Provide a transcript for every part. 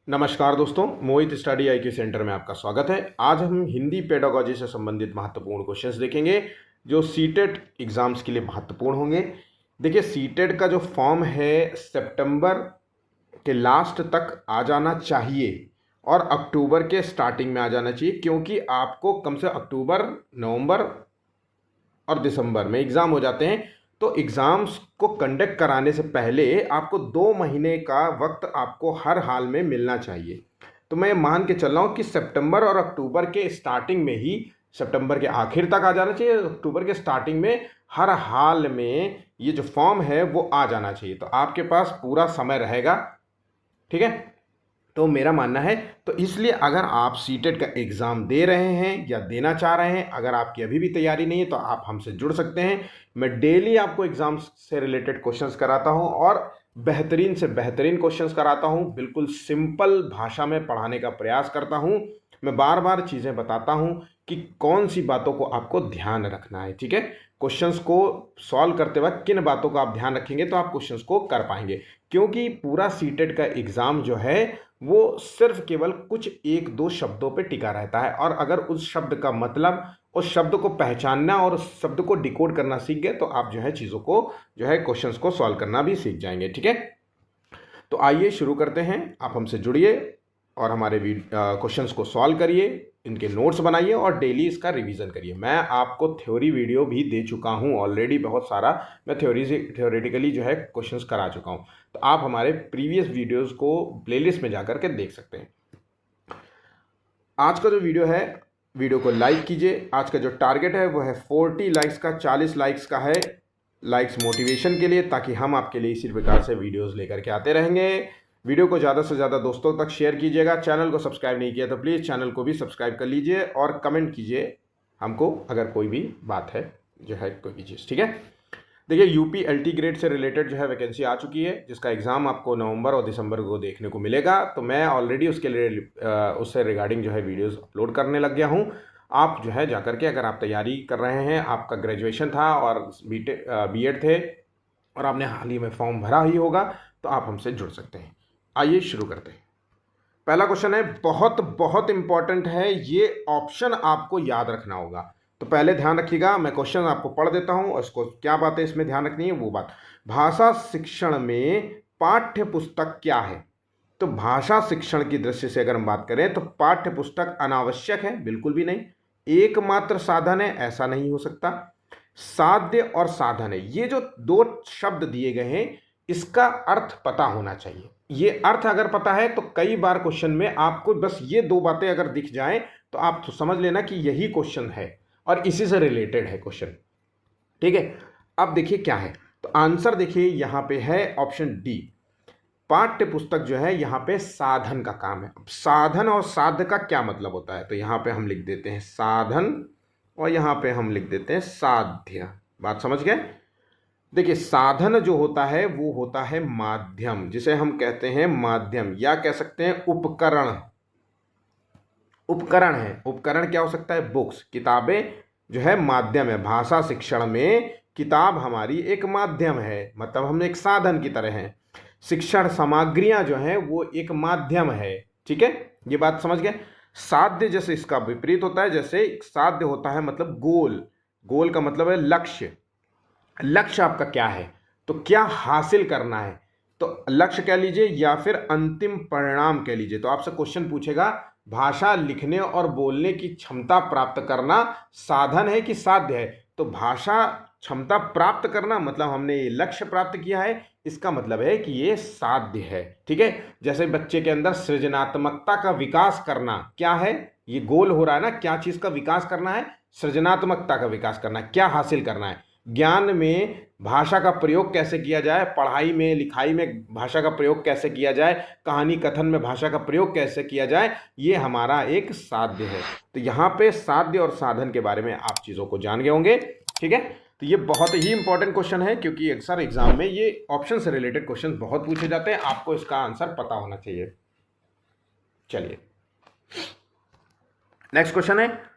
नमस्कार दोस्तों, मोहित study IQ centre में आपका स्वागत है। आज हम हिंदी पेडागोजी से संबंधित महत्वपूर्ण क्वेश्चंस देखेंगे जो सीटेट एग्जाम्स के लिए महत्वपूर्ण होंगे। देखिए, सीटेट का जो फॉर्म है सितंबर के लास्ट तक आ जाना चाहिए और अक्टूबर के स्टार्टिंग में आ जाना चाहिए, क्योंकि आपको कम से अक्टूबर, नवंबर और दिसंबर में एग्ज़ाम हो जाते हैं। तो एग्ज़ाम्स को कंडक्ट कराने से पहले आपको 2 महीने का वक्त आपको हर हाल में मिलना चाहिए। तो मैं मान के चल रहा हूँ कि सितंबर और अक्टूबर के स्टार्टिंग में ही, सितंबर के आखिर तक आ जाना चाहिए, अक्टूबर के स्टार्टिंग में हर हाल में ये जो फॉर्म है वो आ जाना चाहिए। तो आपके पास पूरा समय रहेगा, ठीक है। तो मेरा मानना है, तो इसलिए अगर आप सीटेट का एग्ज़ाम दे रहे हैं या देना चाह रहे हैं, अगर आपकी अभी भी तैयारी नहीं है तो आप हमसे जुड़ सकते हैं। मैं डेली आपको एग्ज़ाम से रिलेटेड क्वेश्चंस कराता हूं और बेहतरीन से बेहतरीन क्वेश्चंस कराता हूं। बिल्कुल सिंपल भाषा में पढ़ाने का प्रयास करता हूं। मैं बार बार चीज़ें बताता हूं कि कौन सी बातों को आपको ध्यान रखना है, ठीक है। क्वेश्चंस को सॉल्व करते वक्त किन बातों का आप ध्यान रखेंगे तो आप क्वेश्चंस को कर पाएंगे, क्योंकि पूरा सीटेट का एग्ज़ाम जो है वो सिर्फ केवल कुछ एक दो शब्दों पे टिका रहता है। और अगर उस शब्द का मतलब, उस शब्द को पहचानना और उस शब्द को डिकोड करना सीख गए तो आप जो है चीज़ों को, जो है क्वेश्चंस को सॉल्व करना भी सीख जाएंगे, ठीक है। तो आइए शुरू करते हैं। आप हमसे जुड़िए और हमारे क्वेश्चंस को सॉल्व करिए, इनके नोट्स बनाइए और डेली इसका रिवीजन करिए। मैं आपको थ्योरी वीडियो भी दे चुका हूं ऑलरेडी, बहुत सारा। मैं थ्योरेटिकली जो है क्वेश्चंस करा चुका हूं, तो आप हमारे प्रीवियस वीडियोस को प्लेलिस्ट में जाकर के देख सकते हैं। आज का जो वीडियो है, वीडियो को लाइक कीजिए। आज का जो टारगेट है वो है 40 लाइक्स का, 40 लाइक्स का है। लाइक्स मोटिवेशन के लिए, ताकि हम आपके लिए इसी प्रकार से वीडियोस लेकर के आते रहेंगे। वीडियो को ज़्यादा से ज़्यादा दोस्तों तक शेयर कीजिएगा। चैनल को सब्सक्राइब नहीं किया तो प्लीज़ चैनल को भी सब्सक्राइब कर लीजिए और कमेंट कीजिए हमको अगर कोई भी बात है, जो है कोई भी चीज़, ठीक है। देखिए, यूपी एलटी ग्रेड से रिलेटेड जो है वैकेंसी आ चुकी है, जिसका एग्ज़ाम आपको नवंबर और दिसंबर को देखने को मिलेगा। तो मैं ऑलरेडी उसके लिए उससे रिगार्डिंग जो है वीडियोस अपलोड करने लग गया हूँ। आप जो है जाकर के, अगर आप तैयारी कर रहे हैं, आपका ग्रेजुएशन था और बीएड थे और आपने हाल ही में फॉर्म भरा ही होगा, तो आप हमसे जुड़ सकते हैं। आइए शुरू करते हैं। पहला क्वेश्चन है, बहुत बहुत इंपॉर्टेंट है, ये ऑप्शन आपको याद रखना होगा। तो पहले ध्यान रखिएगा, मैं क्वेश्चन आपको पढ़ देता हूं और इसको क्या बातें इसमें ध्यान रखनी है वो बात। भाषा शिक्षण में पाठ्य पुस्तक क्या है? तो भाषा शिक्षण की दृष्टि से अगर हम बात करें तो पाठ्य पुस्तक अनावश्यक है, बिल्कुल भी नहीं। एकमात्र साधन है, ऐसा नहीं हो सकता। साध्य और साधन है, ये जो दो शब्द दिए गए हैं, इसका अर्थ पता होना चाहिए। ये अर्थ अगर पता है तो कई बार क्वेश्चन में आपको बस ये दो बातें अगर दिख जाएं तो आप तो समझ लेना कि यही क्वेश्चन है और इसी से रिलेटेड है क्वेश्चन, ठीक है। अब देखिए क्या है, तो आंसर देखिए यहां पे है ऑप्शन डी। पाठ्य पुस्तक जो है यहाँ पे साधन का काम है। अब साधन और साध्य का क्या मतलब होता है, तो यहाँ पे हम लिख देते हैं साधन और यहाँ पे हम लिख देते हैं साध्य। बात समझ गए? देखिए, साधन जो होता है वो होता है माध्यम, जिसे हम कहते हैं माध्यम, या कह सकते हैं उपकरण। उपकरण है, उपकरण क्या हो सकता है? बुक्स, किताबें जो है माध्यम है। भाषा शिक्षण में किताब हमारी एक माध्यम है, मतलब हम एक साधन की तरह है। शिक्षण सामग्रियां जो हैं वो एक माध्यम है, ठीक है। ये बात समझ गए? साध्य जैसे इसका विपरीत होता है, जैसे साध्य होता है मतलब गोल। गोल का मतलब है लक्ष्य। लक्ष्य आपका क्या है, तो क्या हासिल करना है, तो लक्ष्य कह लीजिए या फिर अंतिम परिणाम कह लीजिए। तो आपसे क्वेश्चन पूछेगा, भाषा लिखने और बोलने की क्षमता प्राप्त करना साधन है कि साध्य है? तो भाषा क्षमता प्राप्त करना मतलब हमने ये लक्ष्य प्राप्त किया है, इसका मतलब है कि ये साध्य है, ठीक है। जैसे बच्चे के अंदर सृजनात्मकता का विकास करना क्या है, ये गोल हो रहा है ना, क्या चीज का विकास करना है? सृजनात्मकता का विकास करना है, क्या हासिल करना है? ज्ञान में भाषा का प्रयोग कैसे किया जाए, पढ़ाई में लिखाई में भाषा का प्रयोग कैसे किया जाए, कहानी कथन में भाषा का प्रयोग कैसे किया जाए, ये हमारा एक साध्य है। तो यहाँ पे साध्य और साधन के बारे में आप चीज़ों को जान गए होंगे, ठीक है। तो ये बहुत ही इंपॉर्टेंट क्वेश्चन है, क्योंकि अक्सर एग्जाम में ये ऑप्शन से रिलेटेड क्वेश्चन बहुत पूछे जाते हैं, आपको इसका आंसर पता होना चाहिए। चलिए, नेक्स्ट क्वेश्चन है,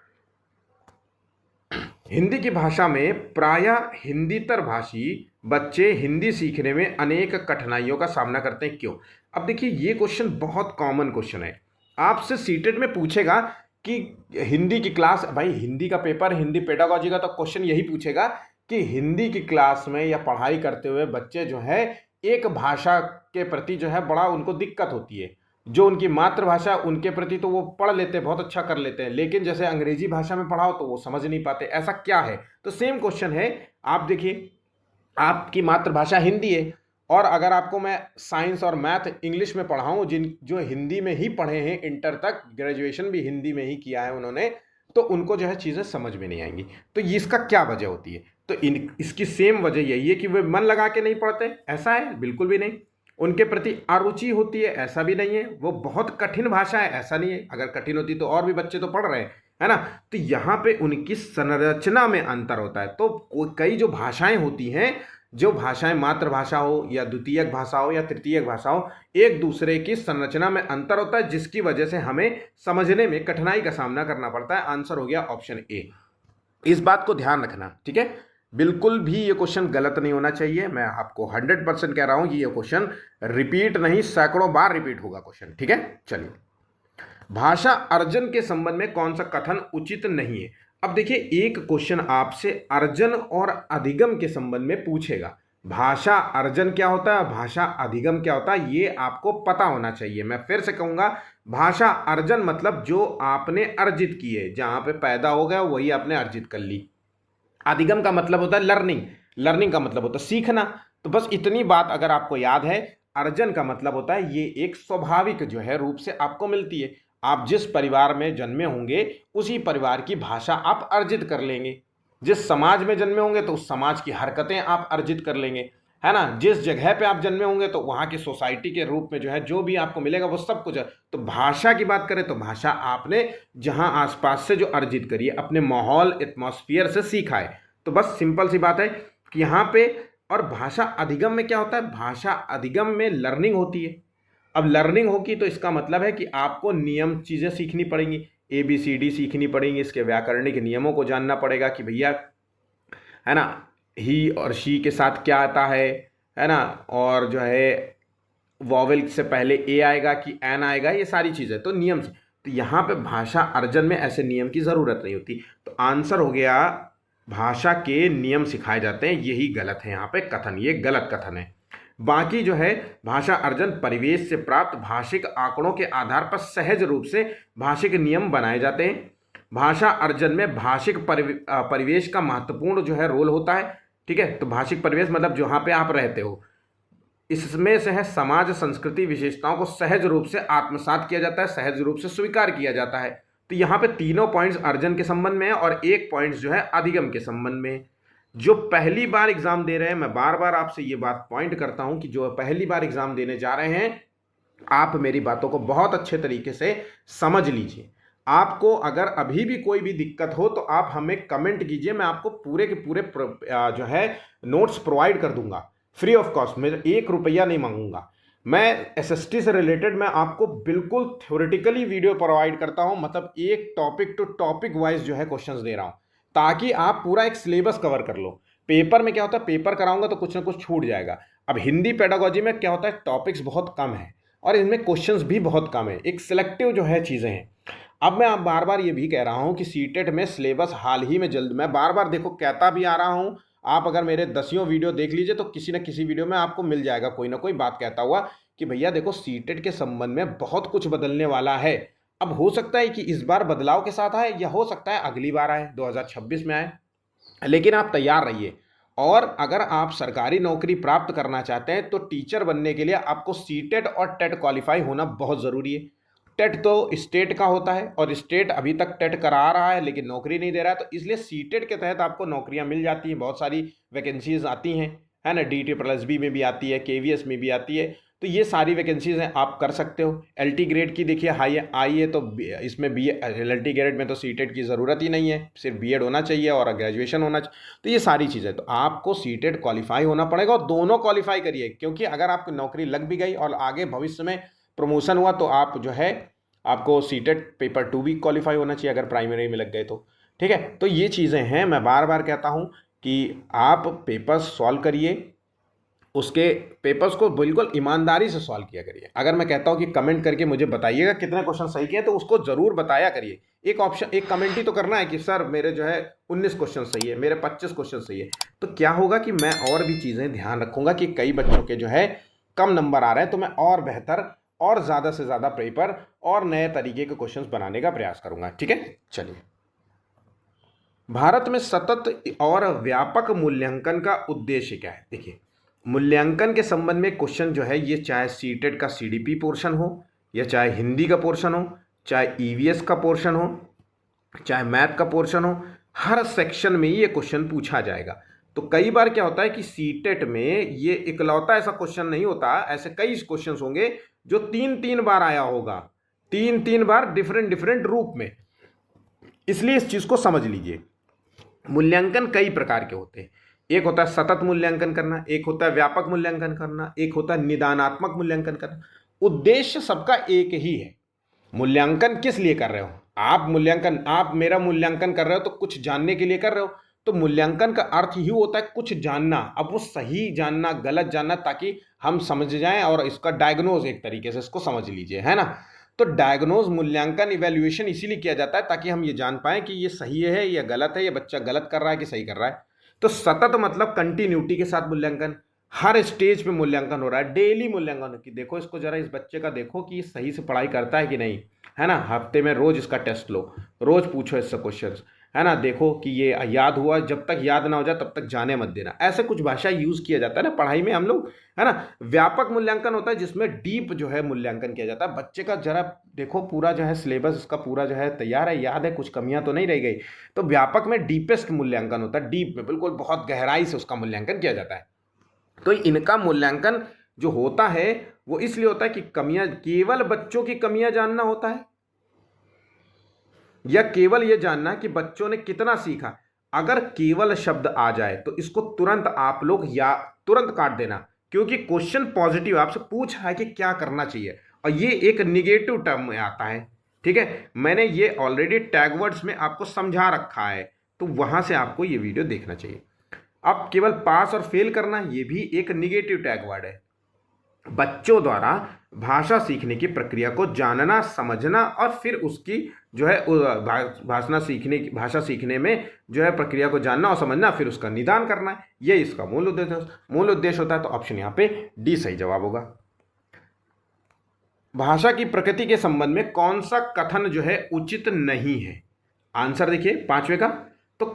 हिंदी की भाषा में प्रायः हिंदीतर भाषी बच्चे हिंदी सीखने में अनेक कठिनाइयों का सामना करते हैं, क्यों? अब देखिए, ये क्वेश्चन बहुत कॉमन क्वेश्चन है। आपसे सीटेट में पूछेगा कि हिंदी की क्लास, भाई हिंदी का पेपर, हिंदी पेडागोजी का, तो क्वेश्चन यही पूछेगा कि हिंदी की क्लास में या पढ़ाई करते हुए बच्चे जो है एक भाषा के प्रति जो है बड़ा उनको दिक्कत होती है। जो उनकी मातृभाषा, उनके प्रति तो वो पढ़ लेते हैं, बहुत अच्छा कर लेते हैं, लेकिन जैसे अंग्रेजी भाषा में पढ़ाओ तो वो समझ नहीं पाते। ऐसा क्या है? तो सेम क्वेश्चन है। आप देखिए, आपकी मातृभाषा हिंदी है, और अगर आपको मैं साइंस और मैथ इंग्लिश में पढ़ाऊँ, जिन जो हिंदी में ही पढ़े हैं, इंटर तक ग्रेजुएशन भी हिंदी में ही किया है उन्होंने, तो उनको जो है चीज़ें समझ में नहीं आएंगी। तो ये इसका क्या वजह होती है? तो इसकी सेम वजह यही है कि वे मन लगा के नहीं पढ़ते, ऐसा है? बिल्कुल भी नहीं। उनके प्रति अरुचि होती है, ऐसा भी नहीं है। वो बहुत कठिन भाषा है, ऐसा नहीं है। अगर कठिन होती तो और भी बच्चे तो पढ़ रहे हैं, है ना? तो यहाँ पे उनकी संरचना में अंतर होता है। तो कई जो भाषाएं होती हैं, जो भाषाएं मातृभाषा हो या द्वितीयक भाषा हो या तृतीयक भाषा हो, एक दूसरे की संरचना में अंतर होता है, जिसकी वजह से हमें समझने में कठिनाई का सामना करना पड़ता है। आंसर हो गया ऑप्शन ए। इस बात को ध्यान रखना, ठीक है? बिल्कुल भी ये क्वेश्चन गलत नहीं होना चाहिए। मैं आपको 100% कह रहा हूं कि ये क्वेश्चन रिपीट नहीं, सैकड़ों बार रिपीट होगा क्वेश्चन, ठीक है? चलिए, भाषा अर्जन के संबंध में कौन सा कथन उचित नहीं है? अब देखिए, एक क्वेश्चन आपसे अर्जन और अधिगम के संबंध में पूछेगा। भाषा अर्जन क्या होता है, भाषा अधिगम क्या होता है, ये आपको पता होना चाहिए। मैं फिर से कहूंगा, भाषा अर्जन मतलब जो आपने अर्जित की है, जहां पे पैदा हो गया वही आपने अर्जित कर ली। अधिगम का मतलब होता है लर्निंग, लर्निंग का मतलब होता है सीखना। तो बस इतनी बात अगर आपको याद है, अर्जन का मतलब होता है ये एक स्वाभाविक जो है रूप से आपको मिलती है। आप जिस परिवार में जन्मे होंगे उसी परिवार की भाषा आप अर्जित कर लेंगे। जिस समाज में जन्मे होंगे तो उस समाज की हरकतें आप अर्जित कर लेंगे, है ना? जिस जगह पे आप जन्मे होंगे तो वहाँ की सोसाइटी के रूप में जो है जो भी आपको मिलेगा वो सब कुछ है। तो भाषा की बात करें तो भाषा आपने जहाँ आसपास से जो अर्जित करी है, अपने माहौल एटमॉस्फेयर से सीखा है। तो बस सिंपल सी बात है कि यहाँ पे। और भाषा अधिगम में क्या होता है? भाषा अधिगम में लर्निंग होती है। अब लर्निंग होगी तो इसका मतलब है कि आपको नियम चीज़ें सीखनी पड़ेंगी, ABCD सीखनी पड़ेंगी, इसके व्याकरणिक नियमों को जानना पड़ेगा कि भैया, है ना, ही और शी के साथ क्या आता है ना? और जो है वॉवेल से पहले ए आएगा कि एन आएगा, ये सारी चीज़ें तो नियम से। तो यहाँ पे भाषा अर्जन में ऐसे नियम की ज़रूरत नहीं होती। तो आंसर हो गया, भाषा के नियम सिखाए जाते हैं, यही गलत है यहाँ पे कथन, ये गलत कथन है। बाकी जो है, भाषा अर्जन परिवेश से प्राप्त भाषिक आंकड़ों के आधार पर सहज रूप से भाषिक नियम बनाए जाते हैं। भाषा अर्जन में भाषिक परिवेश का महत्वपूर्ण जो है रोल होता है, ठीक है? तो भाषिक परिवेश मतलब जहाँ पे आप रहते हो, इसमें से है समाज संस्कृति विशेषताओं को सहज रूप से आत्मसात किया जाता है, सहज रूप से स्वीकार किया जाता है। तो यहाँ पे तीनों पॉइंट्स अर्जन के संबंध में है और एक पॉइंट जो है अधिगम के संबंध में। जो पहली बार एग्जाम दे रहे हैं, मैं बार बार आपसे ये बात पॉइंट करता हूं कि जो पहली बार एग्जाम देने जा रहे हैं, आप मेरी बातों को बहुत अच्छे तरीके से समझ लीजिए। आपको अगर अभी भी कोई भी दिक्कत हो तो आप हमें कमेंट कीजिए, मैं आपको पूरे के पूरे जो है नोट्स प्रोवाइड कर दूंगा फ्री ऑफ कॉस्ट। मैं 1 रुपया नहीं मांगूंगा। मैं SST से रिलेटेड मैं आपको बिल्कुल थ्योरेटिकली वीडियो प्रोवाइड करता हूं, मतलब एक टॉपिक टू टॉपिक वाइज जो है क्वेश्चंस दे रहा हूं, ताकि आप पूरा एक सिलेबस कवर कर लो। पेपर में क्या होता है, पेपर कराऊंगा तो कुछ ना कुछ छूट जाएगा। अब हिंदी पेडागोजी में क्या होता है, टॉपिक्स बहुत कम है और इनमें क्वेश्चंस भी बहुत कम है, एक सिलेक्टिव जो है चीज़ें हैं। अब मैं आप बार बार ये भी कह रहा हूँ कि सीटेट में सिलेबस हाल ही में जल्द, मैं बार बार देखो कहता भी आ रहा हूँ। आप अगर मेरे 10 वीडियो देख लीजिए तो किसी न किसी वीडियो में आपको मिल जाएगा कोई ना कोई बात कहता हुआ कि भैया देखो, सीटेट के संबंध में बहुत कुछ बदलने वाला है। अब हो सकता है कि इस बार बदलाव के साथ आए, या हो सकता है अगली बार आए, 2026 में आए, लेकिन आप तैयार रहिए। और अगर आप सरकारी नौकरी प्राप्त करना चाहते हैं तो टीचर बनने के लिए आपको सीटेट और टेट क्वालिफाई होना बहुत ज़रूरी है। टेट तो स्टेट का होता है और स्टेट अभी तक टेट करा रहा है लेकिन नौकरी नहीं दे रहा है, तो इसलिए सीटेट के तहत आपको नौकरियां मिल जाती हैं, बहुत सारी वैकेंसीज आती हैं, है ना? DT+B में भी आती है, KVS में भी आती है। तो ये सारी वैकेंसीज हैं, आप कर सकते हो। LT ग्रेड की देखिए हाई आई है, तो इसमें LT ग्रेड में तो सीटेट की ज़रूरत ही नहीं है, सिर्फ BEd होना चाहिए और ग्रेजुएशन होना चाहिए। तो ये सारी चीज़ें, तो आपको सीटेट क्वालिफाई होना पड़ेगा और दोनों क्वालिफाई करिए, क्योंकि अगर आपकी नौकरी लग भी गई और आगे भविष्य में प्रमोशन हुआ तो आप जो है, आपको सीटेट पेपर 2 भी क्वालिफाई होना चाहिए अगर प्राइमरी में लग गए तो, ठीक है? तो ये चीज़ें हैं, मैं बार बार कहता हूँ कि आप पेपर्स सॉल्व करिए, उसके पेपर्स को बिल्कुल ईमानदारी से सॉल्व किया करिए। अगर मैं कहता हूँ कि कमेंट करके मुझे बताइएगा कितने क्वेश्चन सही किए, तो उसको ज़रूर बताया करिए। एक ऑप्शन, एक कमेंट ही तो करना है कि सर मेरे जो है 19 क्वेश्चन सही है, मेरे 25 क्वेश्चन सही है। तो क्या होगा कि मैं और भी चीज़ें ध्यान रखूंगा कि कई बच्चों के जो है कम नंबर आ रहे हैं, तो मैं और बेहतर और ज़्यादा से ज़्यादा पेपर और नए तरीके के क्वेश्चन बनाने का प्रयास करूंगा। ठीक है, चलिए। भारत में सतत और व्यापक मूल्यांकन का उद्देश्य क्या है? देखिए, मूल्यांकन के संबंध में क्वेश्चन जो है, ये चाहे सीटेट का सीडीपी पोर्शन हो, या चाहे हिंदी का पोर्शन हो, चाहे ईवीएस का पोर्शन हो, चाहे मैथ का पोर्शन हो, हर सेक्शन में ये क्वेश्चन पूछा जाएगा। तो कई बार क्या होता है कि सीटेट में ये इकलौता ऐसा क्वेश्चन नहीं होता, ऐसे कई क्वेश्चन होंगे जो 3-3 बार आया होगा, 3-3 बार डिफरेंट डिफरेंट रूप में। इसलिए इस चीज को समझ लीजिए। मूल्यांकन कई प्रकार के होते हैं। एक होता है सतत मूल्यांकन करना, एक होता है व्यापक मूल्यांकन करना, एक होता है निदानात्मक मूल्यांकन करना। उद्देश्य सबका एक ही है। मूल्यांकन किस लिए कर रहे हो आप? मूल्यांकन, आप मेरा मूल्यांकन कर रहे हो तो कुछ जानने के लिए कर रहे हो। तो मूल्यांकन का अर्थ ही होता है कुछ जानना। अब वो सही जानना, गलत जानना, ताकि हम समझ जाएं और इसका डायग्नोज एक तरीके से इसको समझ लीजिए, है ना। तो डायग्नोज, मूल्यांकन, इवैल्यूएशन इसीलिए किया जाता है ताकि हम ये जान पाएं कि ये सही है या गलत है, ये बच्चा गलत कर रहा है कि सही कर रहा है। तो सतत मतलब कंटिन्यूटी के साथ मूल्यांकन, हर स्टेज पे मूल्यांकन हो रहा है, डेली मूल्यांकन कि देखो इसको जरा, इस बच्चे का देखो कि ये सही से पढ़ाई करता है कि नहीं, है ना। हफ्ते में रोज इसका टेस्ट लो, रोज पूछो इससे क्वेश्चन, है ना। देखो कि ये याद हुआ, जब तक याद ना हो जाए तब तक जाने मत देना। ऐसे कुछ भाषा यूज किया जाता है ना पढ़ाई में हम लोग, है ना। व्यापक मूल्यांकन होता है जिसमें डीप जो है मूल्यांकन किया जाता है। बच्चे का जरा देखो, पूरा जो है सिलेबस इसका पूरा जो है तैयार है, याद है, कुछ कमियां तो नहीं रह गई। तो व्यापक में डीपेस्ट मूल्यांकन होता है, डीप में बिल्कुल बहुत गहराई से उसका मूल्यांकन किया जाता है। तो इनका मूल्यांकन जो होता है वो इसलिए होता है कि कमियां, केवल बच्चों की कमियां जानना होता है, या केवल यह जानना कि बच्चों ने कितना सीखा। अगर केवल शब्द आ जाए तो इसको तुरंत आप लोग या तुरंत काट देना, क्योंकि क्वेश्चन पॉजिटिव आपसे पूछा है कि क्या करना चाहिए, और ये एक निगेटिव टर्म में आता है। ठीक है, मैंने ये ऑलरेडी टैग वर्ड्स में आपको समझा रखा है, तो वहां से आपको ये वीडियो देखना चाहिए। अब केवल पास और फेल करना, ये भी एक निगेटिव टैग वर्ड है। बच्चों द्वारा भाषा सीखने की प्रक्रिया को जानना, समझना, और फिर उसकी जो है भाषा सीखने में जो है प्रक्रिया को जानना और समझना, फिर उसका निदान करना है, ये इसका मूल उद्देश्य होता है। तो ऑप्शन यहाँ पे डी सही जवाब होगा। भाषा की प्रकृति के संबंध में कौन सा कथन जो है उचित नहीं है? आंसर देखिए पांचवे का। तो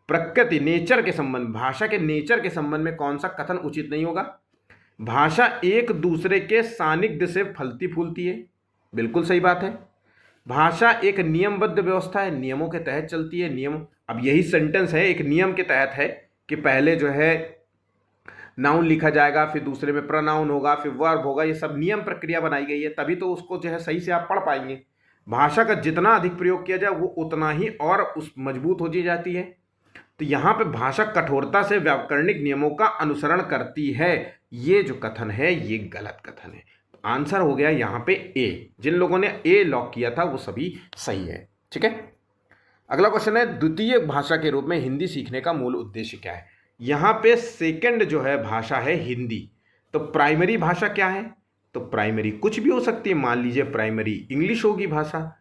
प्रकृति, नेचर के संबंध, भाषा के नेचर के संबंध में कौन सा कथन उचित नहीं होगा? भाषा एक दूसरे के सानिध्य से फलती फूलती है, बिल्कुल सही बात है। भाषा एक नियमबद्ध व्यवस्था है, नियमों के तहत चलती है। नियम, अब यही सेंटेंस है, एक नियम के तहत है कि पहले जो है नाउन लिखा जाएगा, फिर दूसरे में प्रोनाउन होगा, फिर वर्ब होगा। ये सब नियम प्रक्रिया बनाई गई है, तभी तो उसको जो है सही से आप पढ़ पाएंगे। भाषा का जितना अधिक प्रयोग किया जाए वो उतना ही और उस मजबूत होती जाती है। तो यहाँ पे भाषा कठोरता से व्याकरणिक नियमों का अनुसरण करती है, ये जो कथन है ये गलत कथन है। आंसर हो गया यहाँ पे ए। जिन लोगों ने ए लॉक किया था वो सभी सही है। ठीक है, अगला क्वेश्चन है, द्वितीय भाषा के रूप में हिंदी सीखने का मूल उद्देश्य क्या है? यहाँ पे सेकंड जो है भाषा है हिंदी। तो प्राइमरी भाषा क्या है? तो प्राइमरी कुछ भी हो सकती है। मान लीजिए प्राइमरी इंग्लिश होगी भाषा,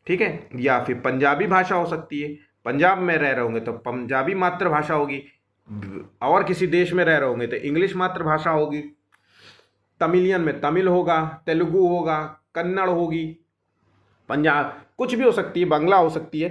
ठीक है, या फिर पंजाबी भाषा हो सकती है, पंजाब में रह रहे होंगे तो पंजाबी मातृभाषा होगी, और किसी देश में रह रहे होंगे तो इंग्लिश मातृभाषा होगी, तमिलियन में तमिल होगा, तेलुगु होगा, कन्नड़ होगी, पंजाब कुछ भी हो सकती है, बांग्ला हो सकती है।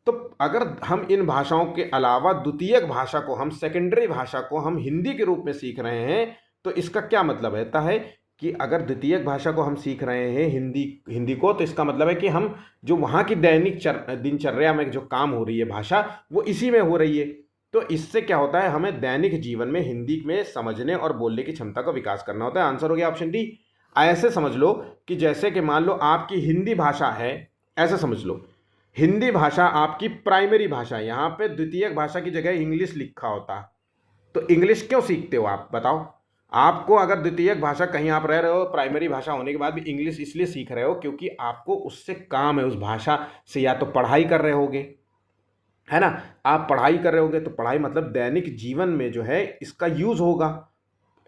तो अगर हम इन भाषाओं के अलावा द्वितीयक भाषा को, हम सेकेंडरी भाषा को हम हिंदी के रूप में सीख रहे हैं, तो इसका क्या मतलब रहता है कि अगर द्वितीयक भाषा को हम सीख रहे हैं हिंदी को, तो इसका मतलब है कि हम जो वहाँ की दैनिक दिनचर्या में जो काम हो रही है भाषा, वो इसी में हो रही है। तो इससे क्या होता है, हमें दैनिक जीवन में हिंदी में समझने और बोलने की क्षमता का विकास करना होता है। आंसर हो गया ऑप्शन डी। ऐसे समझ लो कि जैसे कि मान लो आपकी हिंदी भाषा है, ऐसे समझ लो हिंदी भाषा आपकी प्राइमरी भाषा है, यहाँ पे द्वितीयक भाषा की जगह इंग्लिश लिखा होता, तो इंग्लिश क्यों सीखते हो आप बताओ? आपको अगर द्वितीयक भाषा, कहीं आप रह रहे हो प्राइमरी भाषा होने के बाद भी इंग्लिश इसलिए सीख रहे हो क्योंकि आपको उससे काम है, उस भाषा से या तो पढ़ाई कर रहे होगे, है ना। आप पढ़ाई कर रहे होगे तो पढ़ाई मतलब दैनिक जीवन में जो है इसका यूज़ होगा।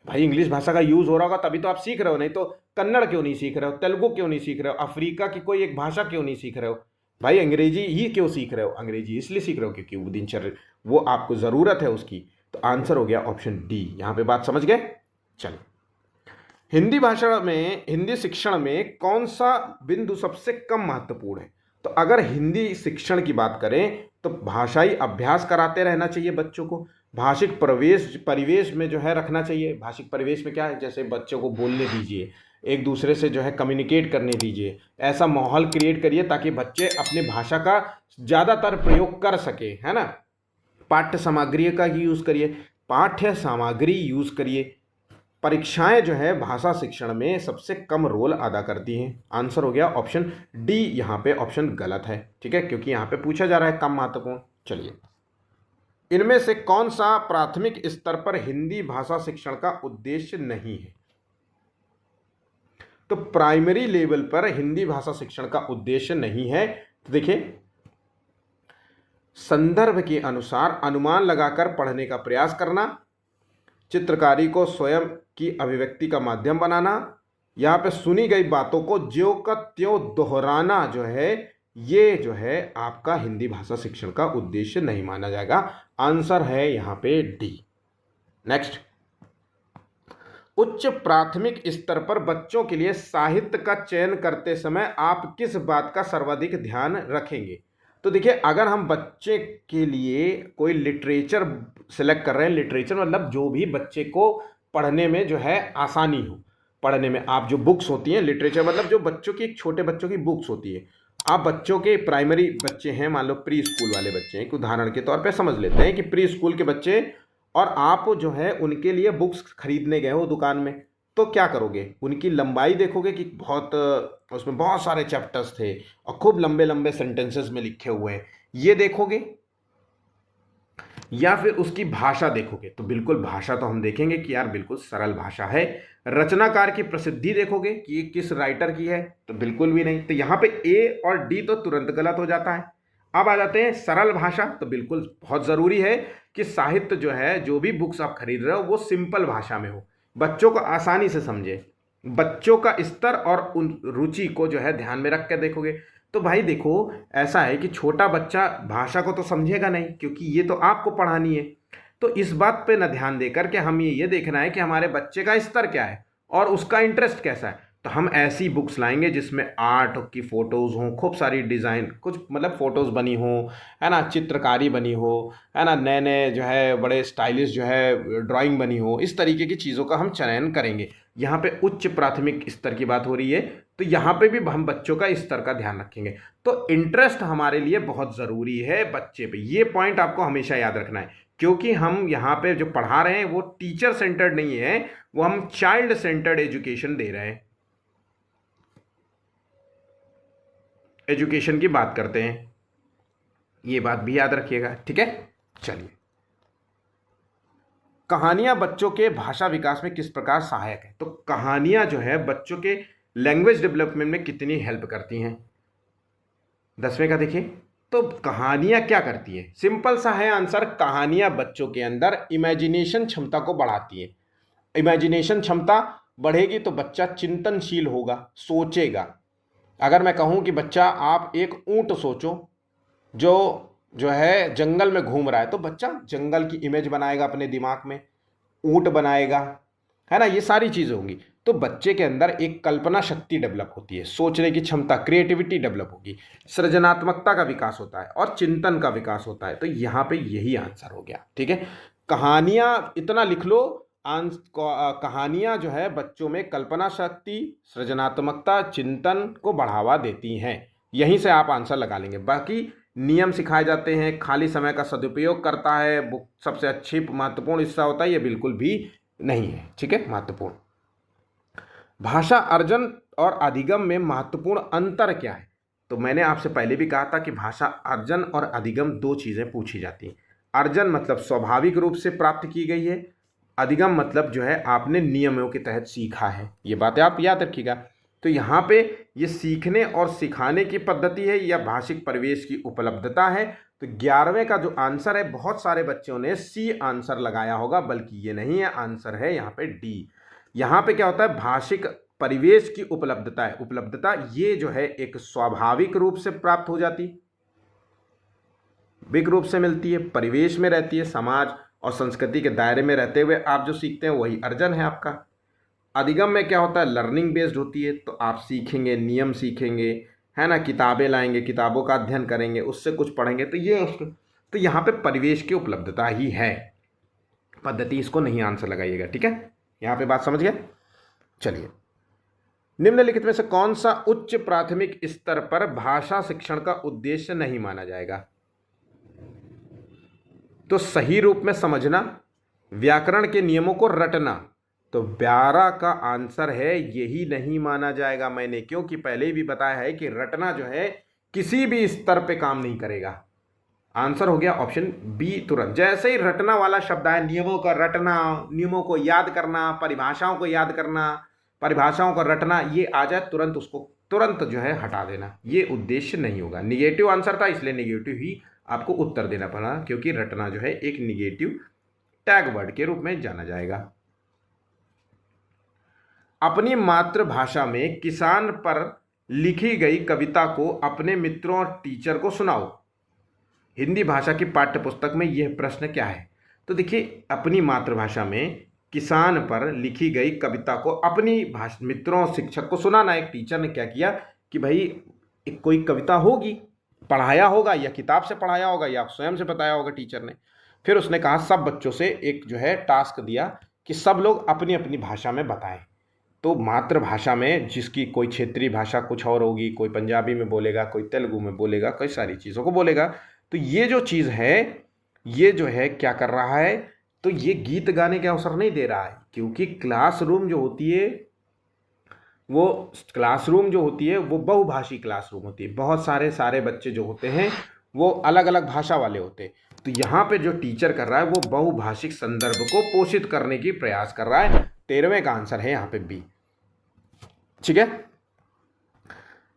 भाई इंग्लिश भाषा का यूज़ हो रहा होगा तभी तो आप सीख रहे हो, नहीं तो कन्नड़ क्यों नहीं सीख रहे हो, तेलुगु क्यों नहीं सीख रहे हो, अफ्रीका की कोई एक भाषा क्यों नहीं सीख रहे हो। भाई अंग्रेजी ही क्यों सीख रहे हो, अंग्रेजी इसलिए सीख रहे हो क्योंकि वो दिनचर्या, वो आपको ज़रूरत है उसकी। तो आंसर हो गया ऑप्शन डी। यहाँ पे बात समझ गए। चलिए, हिंदी भाषा में, हिंदी शिक्षण में कौन सा बिंदु सबसे कम महत्वपूर्ण है। तो अगर हिंदी शिक्षण की बात करें तो भाषाई अभ्यास कराते रहना चाहिए बच्चों को, भाषिक परिवेश में जो है रखना चाहिए। भाषिक परिवेश में क्या है, जैसे बच्चों को बोलने दीजिए, एक दूसरे से जो है कम्युनिकेट करने दीजिए, ऐसा माहौल क्रिएट करिए ताकि बच्चे अपने भाषा का ज़्यादातर प्रयोग कर सके, है ना। पाठ्य सामग्री का यूज़ करिए, पाठ्य सामग्री यूज़ करिए। परीक्षाएं जो है भाषा शिक्षण में सबसे कम रोल अदा करती हैं। आंसर हो गया ऑप्शन डी। यहाँ पे ऑप्शन गलत है, ठीक है, क्योंकि यहाँ पे पूछा जा रहा है कम महत्वपूर्ण। चलिए, इनमें से कौन सा प्राथमिक स्तर पर हिंदी भाषा शिक्षण का उद्देश्य नहीं है। तो प्राइमरी लेवल पर हिंदी भाषा शिक्षण का उद्देश्य नहीं है। तो देखिए, संदर्भ के अनुसार अनुमान लगाकर पढ़ने का प्रयास करना, चित्रकारी को स्वयं की अभिव्यक्ति का माध्यम बनाना, यहाँ पे सुनी गई बातों को ज्यों का त्यों दोहराना जो है, ये जो है आपका हिंदी भाषा शिक्षण का उद्देश्य नहीं माना जाएगा। आंसर है यहाँ पे डी। नेक्स्ट, उच्च प्राथमिक स्तर पर बच्चों के लिए साहित्य का चयन करते समय आप किस बात का सर्वाधिक ध्यान रखेंगे। तो देखिए, अगर हम बच्चे के लिए कोई लिटरेचर सेलेक्ट कर रहे हैं, लिटरेचर मतलब जो भी बच्चे को पढ़ने में जो है आसानी हो, पढ़ने में आप जो बुक्स होती हैं, लिटरेचर मतलब जो बच्चों की, छोटे बच्चों की बुक्स होती है। आप बच्चों के प्राइमरी बच्चे हैं, मान लो प्री स्कूल वाले बच्चे हैं, एक उदाहरण के तौर पे समझ लेते हैं कि प्री स्कूल के बच्चे, और आप जो है उनके लिए बुक्स खरीदने गए हो दुकान में, तो क्या करोगे, उनकी लंबाई देखोगे कि बहुत, उसमें बहुत सारे चैप्टर्स थे और खूब लंबे लंबे सेंटेंसेस में लिखे हुए हैं, ये देखोगे, या फिर उसकी भाषा देखोगे। तो बिल्कुल भाषा तो हम देखेंगे कि यार बिल्कुल सरल भाषा है। रचनाकार की प्रसिद्धि देखोगे कि ये किस राइटर की है, तो बिल्कुल भी नहीं। तो यहाँ पे ए और डी तो तुरंत गलत हो जाता है। अब आ जाते हैं सरल भाषा। तो बिल्कुल बहुत ज़रूरी है कि साहित्य जो है, जो भी बुक्स आप खरीद रहे हो वो सिंपल भाषा में हो, बच्चों को आसानी से समझे, बच्चों का स्तर और उन रुचि को जो है ध्यान में रख कर देखोगे। तो भाई देखो, ऐसा है कि छोटा बच्चा भाषा को तो समझेगा नहीं, क्योंकि ये तो आपको पढ़ानी है। तो इस बात पे न ध्यान देकर के हम ये देखना है कि हमारे बच्चे का स्तर क्या है और उसका इंटरेस्ट कैसा है। तो हम ऐसी बुक्स लाएंगे जिसमें आर्ट की फ़ोटोज़ हों, खूब सारी डिज़ाइन, कुछ मतलब फ़ोटोज़ बनी हो, है ना, चित्रकारी बनी हो, है ना, नए नए जो है बड़े स्टाइलिश जो है ड्राइंग बनी हो, इस तरीके की चीज़ों का हम चयन करेंगे। यहाँ पे उच्च प्राथमिक स्तर की बात हो रही है, तो यहाँ पे भी हम बच्चों का स्तर का ध्यान रखेंगे। तो इंटरेस्ट हमारे लिए बहुत ज़रूरी है बच्चे पे, ये पॉइंट आपको हमेशा याद रखना है, क्योंकि हम यहाँ पे जो पढ़ा रहे हैं वो टीचर सेंटर्ड नहीं है, वो हम चाइल्ड सेंटर्ड एजुकेशन दे रहे हैं, एजुकेशन की बात करते हैं, ये बात भी याद रखिएगा, ठीक है। चलिए, कहानियां बच्चों के भाषा विकास में किस प्रकार सहायक है। तो कहानियां जो है बच्चों के लैंग्वेज डेवलपमेंट में कितनी हेल्प करती हैं। 10वें का देखिए, तो कहानियां क्या करती हैं, सिंपल सा है आंसर, कहानियां बच्चों के अंदर इमेजिनेशन क्षमता को बढ़ाती हैं। इमेजिनेशन क्षमता बढ़ेगी तो बच्चा चिंतनशील होगा, सोचेगा। अगर मैं कहूँ कि बच्चा आप एक ऊंट सोचो जो जो है जंगल में घूम रहा है, तो बच्चा जंगल की इमेज बनाएगा अपने दिमाग में, ऊंट बनाएगा, है ना, ये सारी चीज़ें होंगी। तो बच्चे के अंदर एक कल्पना शक्ति डेवलप होती है, सोचने की क्षमता, क्रिएटिविटी डेवलप होगी, सृजनात्मकता का विकास होता है और चिंतन का विकास होता है। तो यहाँ पे यही आंसर हो गया, ठीक है। कहानियाँ इतना लिख लो, कहानियाँ जो है बच्चों में कल्पना शक्ति, सृजनात्मकता, चिंतन को बढ़ावा देती हैं। यहीं से आप आंसर लगा लेंगे। बाकी नियम सिखाए जाते हैं, खाली समय का सदुपयोग करता है, बुक सबसे अच्छी महत्वपूर्ण हिस्सा होता है, ये बिल्कुल भी नहीं है, ठीक है। महत्वपूर्ण भाषा अर्जन और अधिगम में महत्वपूर्ण अंतर क्या है। तो मैंने आपसे पहले भी कहा था कि भाषा अर्जन और अधिगम दो चीज़ें पूछी जाती हैं। अर्जन मतलब स्वाभाविक रूप से प्राप्त की गई है, अधिगम मतलब जो है आपने नियमों के तहत सीखा है। ये बातें आप याद रखिएगा। तो यहाँ पे ये सीखने और सिखाने की पद्धति है या भाषिक परिवेश की उपलब्धता है। तो 11वें का जो आंसर है, बहुत सारे बच्चों ने सी आंसर लगाया होगा, बल्कि ये नहीं है, आंसर है यहाँ पे डी। यहाँ पे क्या होता है, भाषिक परिवेश की उपलब्धता है। उपलब्धता ये जो है एक स्वाभाविक रूप से प्राप्त हो जाती, विक रूप से मिलती है, परिवेश में रहती है, समाज और संस्कृति के दायरे में रहते हुए आप जो सीखते हैं वही अर्जन है आपका। अधिगम में क्या होता है, लर्निंग बेस्ड होती है, तो आप सीखेंगे, नियम सीखेंगे, है ना, किताबें लाएंगे, किताबों का अध्ययन करेंगे, उससे कुछ पढ़ेंगे, तो ये उसको, तो यहाँ पे परिवेश की उपलब्धता ही है पद्धति, इसको नहीं आंसर लगाइएगा, ठीक है, यहाँ पे बात समझ गए। चलिए, निम्नलिखित में से कौन सा उच्च प्राथमिक स्तर पर भाषा शिक्षण का उद्देश्य नहीं माना जाएगा? तो सही रूप में समझना, व्याकरण के नियमों को रटना। तो 12 का आंसर है यही नहीं माना जाएगा मैंने, क्योंकि पहले ही भी बताया है कि रटना जो है किसी भी स्तर पे काम नहीं करेगा। आंसर हो गया ऑप्शन बी तुरंत। जैसे ही रटना वाला शब्द आया, नियमों का रटना, नियमों को याद करना, परिभाषाओं को याद करना, परिभाषाओं का रटना, ये आ जाए तुरंत उसको तुरंत जो है हटा देना, ये उद्देश्य नहीं होगा। निगेटिव आंसर था, इसलिए निगेटिव ही आपको उत्तर देना पड़ा, क्योंकि रटना जो है एक निगेटिव टैग वर्ड के रूप में जाना जाएगा। अपनी मातृभाषा में किसान पर लिखी गई कविता को अपने मित्रों और टीचर को सुनाओ। हिंदी भाषा की पाठ्य पुस्तक में यह प्रश्न क्या है? तो देखिए, अपनी मातृभाषा में किसान पर लिखी गई कविता को अपनी मित्रों और शिक्षक को सुनाना। एक टीचर ने क्या किया कि भाई एक कोई कविता होगी, पढ़ाया होगा, या किताब से पढ़ाया होगा, या स्वयं से बताया होगा टीचर ने। फिर उसने कहा सब बच्चों से एक जो है टास्क दिया कि सब लोग अपनी अपनी भाषा में बताएं। तो मातृभाषा में जिसकी कोई क्षेत्रीय भाषा कुछ और होगी, कोई पंजाबी में बोलेगा, कोई तेलुगु में बोलेगा, कई सारी चीज़ों को बोलेगा। तो ये जो चीज़ है, ये जो है क्या कर रहा है, तो ये गीत गाने के अवसर नहीं दे रहा है, क्योंकि क्लासरूम जो होती है वो बहुभाषी क्लासरूम होती है। बहुत सारे बच्चे जो होते हैं वो अलग अलग भाषा वाले होते हैं। तो यहाँ पे जो टीचर कर रहा है वो बहुभाषिक संदर्भ को पोषित करने की प्रयास कर रहा है। 13वें का आंसर है यहाँ पे बी, ठीक है।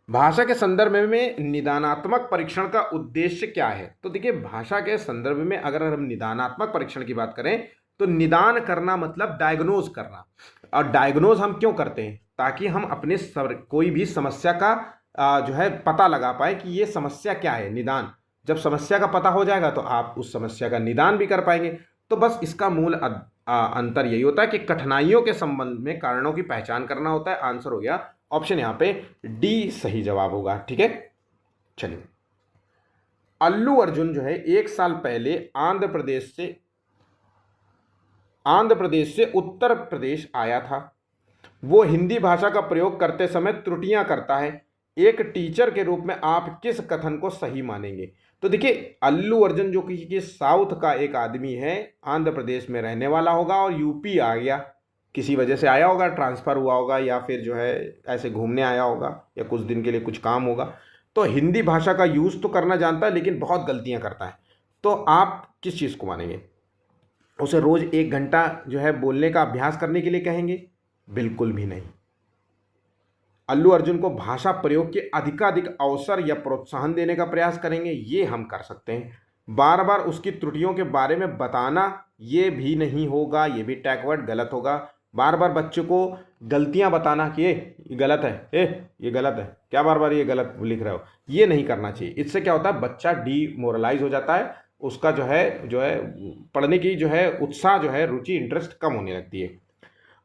भाषा के संदर्भ में निदानात्मक परीक्षण का उद्देश्य क्या है? तो देखिए, भाषा के संदर्भ में अगर हम निदानात्मक परीक्षण की बात करें तो निदान करना मतलब डायग्नोज करना। और डायग्नोज हम क्यों करते हैं? ताकि हम अपने कोई भी समस्या का जो है पता लगा पाए कि ये समस्या क्या है। निदान, जब समस्या का पता हो जाएगा तो आप उस समस्या का निदान भी कर पाएंगे। तो बस इसका मूल अंतर यही होता है कि कठिनाइयों के संबंध में कारणों की पहचान करना होता है। आंसर हो गया ऑप्शन यहाँ पे डी सही जवाब होगा, ठीक है। चलिए, अल्लू अर्जुन जो है 1 साल पहले आंध्र प्रदेश से उत्तर प्रदेश आया था। वो हिंदी भाषा का प्रयोग करते समय त्रुटियां करता है। एक टीचर के रूप में आप किस कथन को सही मानेंगे? तो देखिए, अल्लू अर्जुन जो कि साउथ का एक आदमी है, आंध्र प्रदेश में रहने वाला होगा और यूपी आ गया, किसी वजह से आया होगा, ट्रांसफ़र हुआ होगा, या फिर जो है ऐसे घूमने आया होगा, या कुछ दिन के लिए कुछ काम होगा। तो हिंदी भाषा का यूज़ तो करना जानता है, लेकिन बहुत गलतियां करता है। तो आप किस चीज़ को मानेंगे? उसे रोज़ 1 घंटा जो है बोलने का अभ्यास करने के लिए कहेंगे? बिल्कुल भी नहीं। अल्लू अर्जुन को भाषा प्रयोग के अधिकाधिक अवसर या प्रोत्साहन देने का प्रयास करेंगे? ये हम कर सकते हैं। बार बार उसकी त्रुटियों के बारे में बताना, ये भी नहीं होगा, ये भी टैग वर्ड गलत होगा। बार बार बच्चों को गलतियां बताना कि ये गलत है, ये गलत है, क्या बार बार ये गलत लिख रहे हो, ये नहीं करना चाहिए। इससे क्या होता है, बच्चा डीमोरलाइज हो जाता है, उसका जो है पढ़ने की जो है उत्साह जो है, रुचि, इंटरेस्ट कम होने लगती है।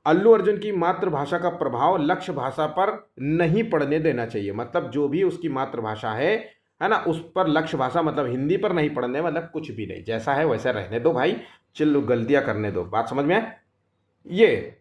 अल्लू अर्जुन की मातृभाषा का प्रभाव लक्ष्य भाषा पर नहीं पड़ने देना चाहिए। मतलब जो भी उसकी मातृभाषा है ना, उस पर लक्ष्य भाषा मतलब हिंदी पर नहीं पढ़ने, मतलब कुछ भी नहीं, जैसा है वैसा रहने दो भाई, चिल्लो गलतियां करने दो। बात समझ में आए? ये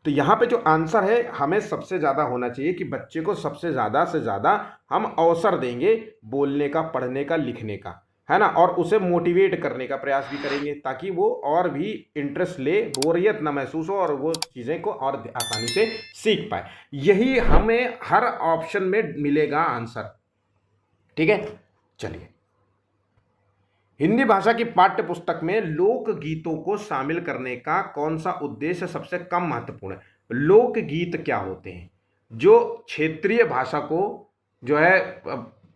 तो यहाँ पे जो आंसर है, हमें सबसे ज़्यादा होना चाहिए कि बच्चे को सबसे ज़्यादा से ज़्यादा हम अवसर देंगे बोलने का, पढ़ने का, लिखने का, है ना, और उसे मोटिवेट करने का प्रयास भी करेंगे ताकि वो और भी इंटरेस्ट ले, बोरियत ना महसूस हो और वो चीज़ें को और आसानी से सीख पाए। यही हमें हर ऑप्शन में मिलेगा आंसर, ठीक है। चलिए, हिंदी भाषा की पाठ्य पुस्तक में लोकगीतों को शामिल करने का कौन सा उद्देश्य सबसे कम महत्वपूर्ण है? लोकगीत क्या होते हैं? जो क्षेत्रीय भाषा को जो है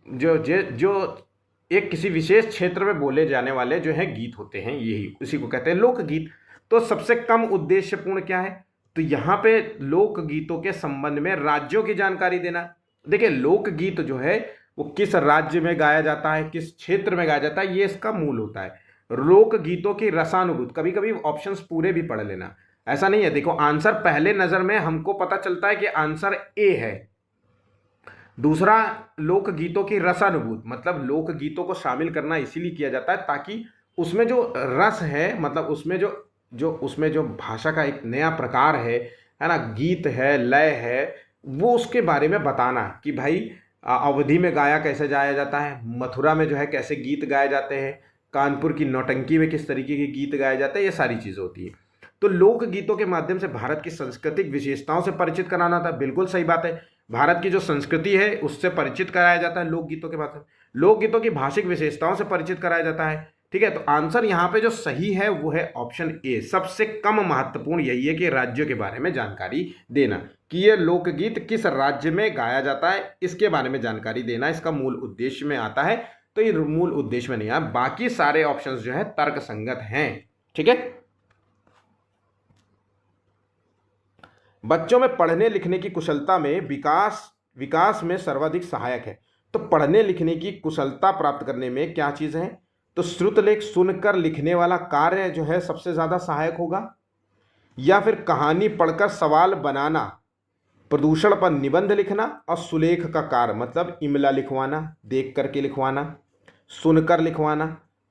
जो एक किसी विशेष क्षेत्र में बोले जाने वाले जो है गीत होते हैं, यही उसी को कहते हैं लोकगीत। तो सबसे कम उद्देश्यपूर्ण क्या है, तो यहाँ पे लोकगीतों के संबंध में राज्यों की जानकारी देना। देखिए लोकगीत जो है वो किस राज्य में गाया जाता है, किस क्षेत्र में गाया जाता है, ये इसका मूल होता है। लोकगीतों की रसानुभूति, कभी कभी ऑप्शंस पूरे भी पढ़ लेना, ऐसा नहीं है। देखो आंसर पहले नजर में हमको पता चलता है कि आंसर ए है। दूसरा, लोकगीतों की रसानुभूति, मतलब लोकगीतों को शामिल करना इसीलिए किया जाता है ताकि उसमें जो रस है, मतलब उसमें जो भाषा का एक नया प्रकार है ना, गीत है, लय है, वो उसके बारे में बताना कि भाई अवधि में गाया कैसे जाया जाता है, मथुरा में जो है कैसे गीत गाए जाते हैं, कानपुर की नौटंकी में किस तरीके के गीत गाए जाते हैं, ये सारी चीज़ें होती है। तो लोकगीतों के माध्यम से भारत की सांस्कृतिक विशेषताओं से परिचित कराना था, बिल्कुल सही बात है। भारत की जो संस्कृति है उससे परिचित कराया जाता है लोकगीतों के माध्यम से। लोकगीतों की भाषिक विशेषताओं से परिचित कराया जाता है, ठीक है। तो आंसर यहाँ पे जो सही है वो है ऑप्शन ए। सबसे कम महत्वपूर्ण यही है कि राज्यों के बारे में जानकारी देना, कि ये लोकगीत किस राज्य में गाया जाता है, इसके बारे में जानकारी देना इसका मूल उद्देश्य में आता है। तो ये मूल उद्देश्य में नहीं है, बाकी सारे ऑप्शंस जो है तर्क संगत हैं, ठीक है। बच्चों में पढ़ने लिखने की कुशलता में विकास में सर्वाधिक सहायक है। तो पढ़ने लिखने की कुशलता प्राप्त करने में क्या चीज़ है, तो श्रुतलेख सुनकर लिखने वाला कार्य जो है सबसे ज़्यादा सहायक होगा, या फिर कहानी पढ़कर सवाल बनाना, प्रदूषण पर निबंध लिखना, और सुलेख का कार्य मतलब इमला लिखवाना, देख करके लिखवाना, सुनकर लिखवाना।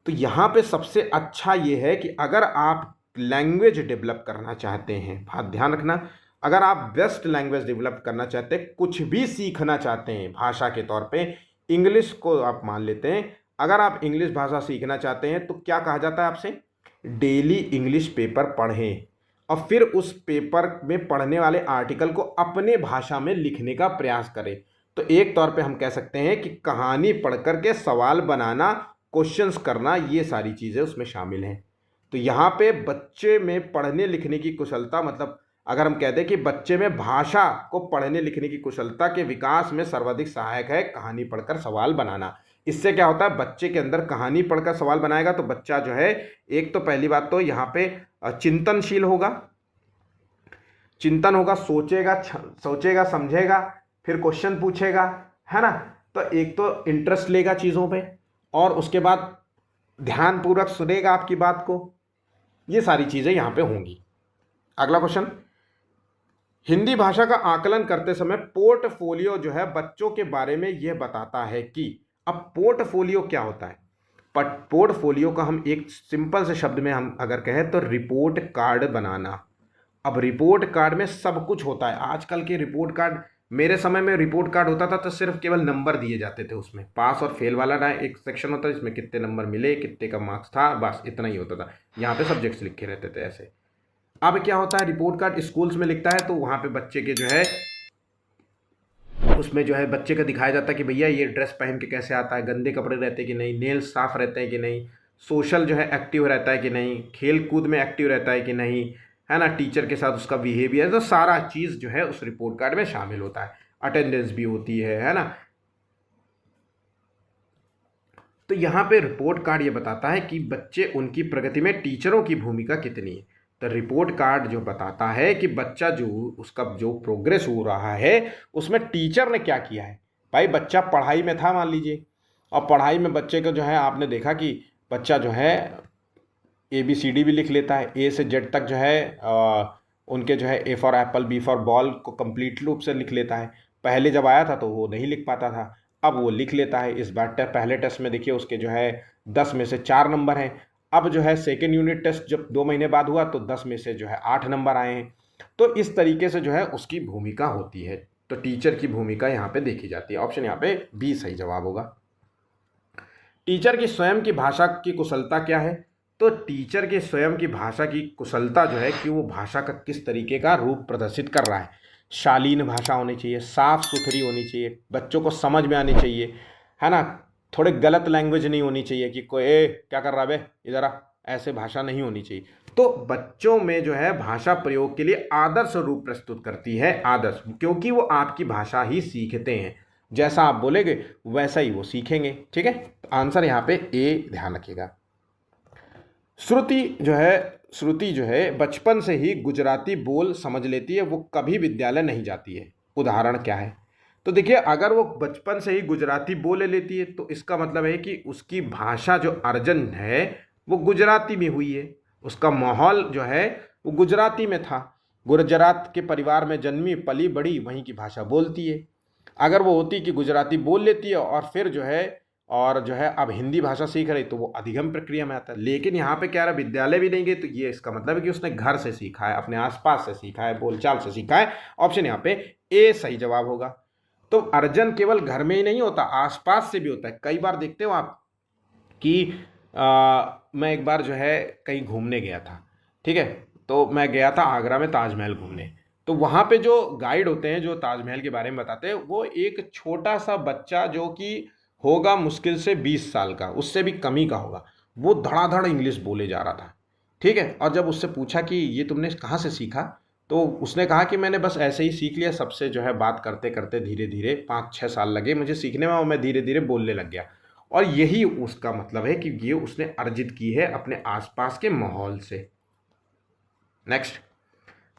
तो यहाँ पे सबसे अच्छा ये है कि अगर आप लैंग्वेज डेवलप करना चाहते हैं, बात ध्यान रखना, अगर आप बेस्ट लैंग्वेज डेवलप करना चाहते हैं, कुछ भी सीखना चाहते हैं भाषा के तौर पे, इंग्लिश को आप मान लेते हैं, अगर आप इंग्लिश भाषा सीखना चाहते हैं तो क्या कहा जाता है आपसे, डेली इंग्लिश पेपर पढ़ें और फिर उस पेपर में पढ़ने वाले आर्टिकल को अपने भाषा में लिखने का प्रयास करें। तो एक तौर पे हम कह सकते हैं कि कहानी पढ़ करके सवाल बनाना, क्वेश्चंस करना, ये सारी चीज़ें उसमें शामिल हैं। तो यहाँ पे बच्चे में पढ़ने लिखने की कुशलता, मतलब अगर हम कहते हैं कि बच्चे में भाषा को पढ़ने लिखने की कुशलता के विकास में सर्वाधिक सहायक है कहानी पढ़कर सवाल बनाना। इससे क्या होता है, बच्चे के अंदर कहानी पढ़कर सवाल बनाएगा तो बच्चा जो है, एक तो पहली बात तो यहाँ पे चिंतनशील होगा, चिंतन होगा, सोचेगा समझेगा, फिर क्वेश्चन पूछेगा, है ना। तो एक तो इंटरेस्ट लेगा चीज़ों पे, और उसके बाद ध्यानपूर्वक सुनेगा आपकी बात को, ये सारी चीज़ें यहाँ पे होंगी। अगला क्वेश्चन, हिंदी भाषा का आकलन करते समय पोर्टफोलियो जो है बच्चों के बारे में यह बताता है कि, अब पोर्टफोलियो क्या होता है, पोर्टफोलियो का हम एक सिंपल से शब्द में हम अगर कहें तो रिपोर्ट कार्ड बनाना। अब रिपोर्ट कार्ड में सब कुछ होता है। आजकल के रिपोर्ट कार्ड, मेरे समय में रिपोर्ट कार्ड होता था तो सिर्फ केवल नंबर दिए जाते थे, उसमें पास और फेल वाला ना एक सेक्शन होता है जिसमें कितने नंबर मिले, कितने का मार्क्स था, बस इतना ही होता था। यहाँ पे सब्जेक्ट्स लिखे रहते थे ऐसे। अब क्या होता है, रिपोर्ट कार्ड स्कूल्स में लिखता है तो वहाँ पे बच्चे के जो है, उसमें जो है बच्चे का दिखाया जाता है कि भैया ये ड्रेस पहन के कैसे आता है, गंदे कपड़े रहते हैं कि नहीं, नेल्स साफ रहते हैं कि नहीं, सोशल जो है एक्टिव रहता है कि नहीं, खेल कूद में एक्टिव रहता है कि नहीं, है ना, टीचर के साथ उसका बिहेवियर, तो सारा चीज़ जो है उस रिपोर्ट कार्ड में शामिल होता है। अटेंडेंस भी होती है ना। तो यहाँ पे रिपोर्ट कार्ड ये बताता है कि बच्चे, उनकी प्रगति में टीचरों की भूमिका कितनी है। तो रिपोर्ट कार्ड जो बताता है कि बच्चा जो, उसका जो प्रोग्रेस हो रहा है उसमें टीचर ने क्या किया है। भाई बच्चा पढ़ाई में था मान लीजिए, और पढ़ाई में बच्चे को जो है आपने देखा कि बच्चा जो है ABCD भी लिख लेता है, A से Z तक जो है उनके जो है A for Apple, B for ball को कंप्लीट रूप से लिख लेता है। पहले जब आया था तो वो नहीं लिख पाता था, अब वो लिख लेता है। इस बार पहले टेस्ट में देखिए उसके जो है 10 में से 4 नंबर हैं। अब जो है सेकेंड यूनिट टेस्ट जब 2 महीने बाद हुआ तो 10 में से जो है 8 नंबर आए हैं। तो इस तरीके से जो है उसकी भूमिका होती है। तो टीचर की भूमिका यहाँ पे देखी जाती है। ऑप्शन यहाँ पे बी सही जवाब होगा। टीचर की स्वयं की भाषा की कुशलता क्या है, तो टीचर के स्वयं की भाषा की कुशलता जो है कि वो भाषा का किस तरीके का रूप प्रदर्शित कर रहा है। शालीन भाषा होनी चाहिए, साफ सुथरी होनी चाहिए, बच्चों को समझ में आनी चाहिए, है ना। थोड़े गलत लैंग्वेज नहीं होनी चाहिए कि कोई क्या कर रहा है बे, इधर आ, ऐसे भाषा नहीं होनी चाहिए। तो बच्चों में जो है भाषा प्रयोग के लिए आदर्श रूप प्रस्तुत करती है, आदर्श, क्योंकि वो आपकी भाषा ही सीखते हैं, जैसा आप बोलेंगे वैसा ही वो सीखेंगे। ठीक है, तो आंसर यहाँ पे ए ध्यान रखिएगा। श्रुति जो है बचपन से ही गुजराती बोल समझ लेती है, वो कभी विद्यालय नहीं जाती है। उदाहरण क्या है? तो देखिए, अगर वो बचपन से ही गुजराती बोल लेती है तो इसका मतलब है कि उसकी भाषा जो अर्जन है वो गुजराती में हुई है, उसका माहौल जो है वो गुजराती में था, गुजरात के परिवार में जन्मी पली बड़ी, वहीं की भाषा बोलती है। अगर वो होती कि गुजराती बोल लेती है और फिर जो है अब हिंदी भाषा सीख रही, तो वो अधिगम प्रक्रिया में आता है। लेकिन यहाँ पे क्या रहा, विद्यालय भी नहीं गए, तो ये इसका मतलब है कि उसने घर से सीखा है, अपने आसपास से सीखा है, बोलचाल से सीखा है। ऑप्शन यहाँ पे ए सही जवाब होगा। तो अर्जन केवल घर में ही नहीं होता, आसपास से भी होता है। कई बार देखते हो आप कि मैं एक बार जो है कहीं घूमने गया था, ठीक है, तो मैं गया था आगरा में ताजमहल घूमने। तो वहाँ पे जो गाइड होते हैं जो ताजमहल के बारे में बताते हैं, वो एक छोटा सा बच्चा जो कि होगा मुश्किल से 20 साल का, उससे भी कम ही का होगा, वो धड़ाधड़ इंग्लिश बोले जा रहा था। ठीक है, और जब उससे पूछा कि ये तुमने कहाँ से सीखा, तो उसने कहा कि मैंने बस ऐसे ही सीख लिया, सबसे जो है बात करते करते धीरे धीरे 5-6 साल लगे मुझे सीखने में, और मैं धीरे धीरे बोलने लग गया। और यही उसका मतलब है कि ये उसने अर्जित की है अपने आसपास के माहौल से। नेक्स्ट,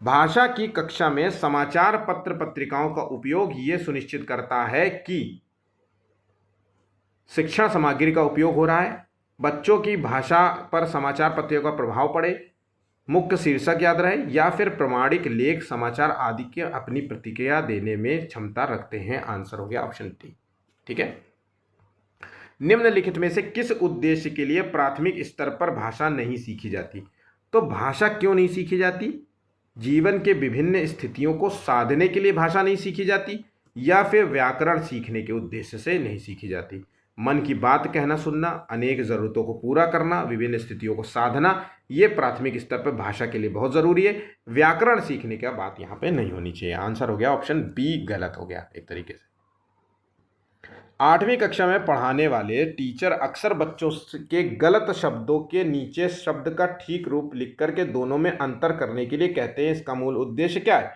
भाषा की कक्षा में समाचार पत्र पत्रिकाओं का उपयोग ये सुनिश्चित करता है कि शिक्षण सामग्री का उपयोग हो रहा है, बच्चों की भाषा पर समाचार पत्रों का प्रभाव पड़े, मुख्य शीर्षक याद रहे, या फिर प्रामाणिक लेख समाचार आदि के अपनी प्रतिक्रिया देने में क्षमता रखते हैं। आंसर हो गया ऑप्शन डी। ठीक है, निम्नलिखित में से किस उद्देश्य के लिए प्राथमिक स्तर पर भाषा नहीं सीखी जाती? तो भाषा क्यों नहीं सीखी जाती? जीवन के विभिन्न स्थितियों को साधने के लिए भाषा नहीं सीखी जाती, या फिर व्याकरण सीखने के उद्देश्य से नहीं सीखी जाती? मन की बात कहना सुनना, अनेक ज़रूरतों को पूरा करना, विभिन्न स्थितियों को साधना, ये प्राथमिक स्तर पर भाषा के लिए बहुत ज़रूरी है। व्याकरण सीखने का बात यहाँ पे नहीं होनी चाहिए। आंसर हो गया ऑप्शन बी गलत हो गया एक तरीके से। 8वीं कक्षा में पढ़ाने वाले टीचर अक्सर बच्चों के गलत शब्दों के नीचे शब्द का ठीक रूप लिख करके दोनों में अंतर करने के लिए कहते हैं। इसका मूल उद्देश्य क्या है?